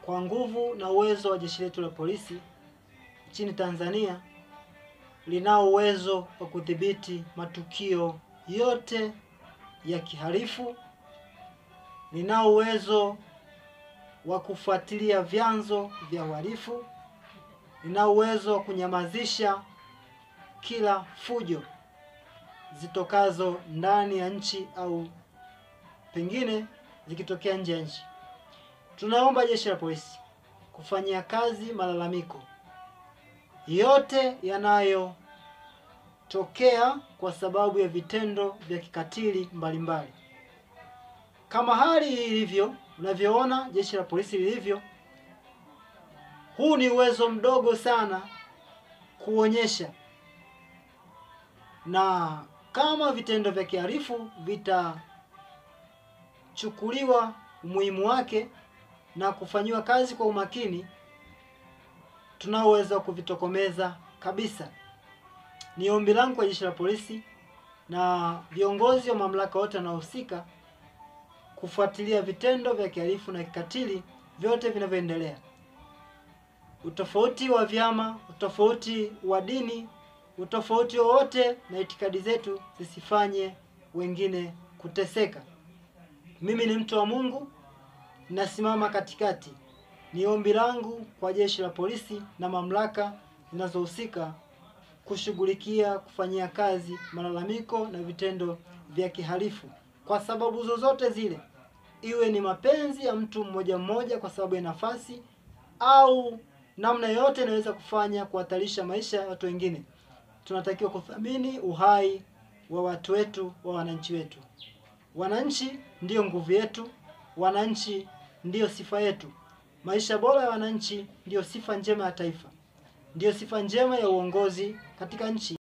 Kwa nguvu na uwezo wa jeshi letu la polisi nchini Tanzania, linao uwezo wa kudhibiti matukio yote ya kihalifu, linao uwezo wa kufuatilia vyanzo vya uhalifu, linao uwezo wa kunyamazisha kila fujo zitokazo ndani ya nchi au pengine zikitokea nje ya nchi. Tunaomba jeshi la polisi kufanyia kazi malalamiko yote yanayotokea kwa sababu ya vitendo vya kikatili mbalimbali. Kama hali ilivyo, unavyoona jeshi la polisi lilivyo, huu ni uwezo mdogo sana kuonyesha, na kama vitendo vya kihalifu vitachukuliwa umuhimu wake na kufanyiwa kazi kwa umakini, tunaweza kuvitokomeza kabisa. Ni ombi langu kwa jeshi la polisi na viongozi wa mamlaka wote wanaohusika kufuatilia vitendo vya kihalifu na kikatili vyote vinavyoendelea. Utofauti wa vyama, utofauti wa dini, utofauti wowote na itikadi zetu zisifanye wengine kuteseka. Mimi ni mtu wa Mungu, nasimama katikati. Ni ombi langu kwa jeshi la polisi na mamlaka zinazohusika kushughulikia kufanyia kazi malalamiko na vitendo vya kihalifu kwa sababu zozote zile, iwe ni mapenzi ya mtu mmoja mmoja kwa sababu ya nafasi au namna yote inaweza kufanya kuhatarisha maisha ya watu wengine. Tunatakiwa kuthamini uhai wa watu wetu, wa wananchi wetu. Wananchi ndiyo nguvu yetu, wananchi ndiyo sifa yetu. Maisha bora ya wananchi ndiyo sifa njema ya taifa, ndiyo sifa njema ya uongozi katika nchi.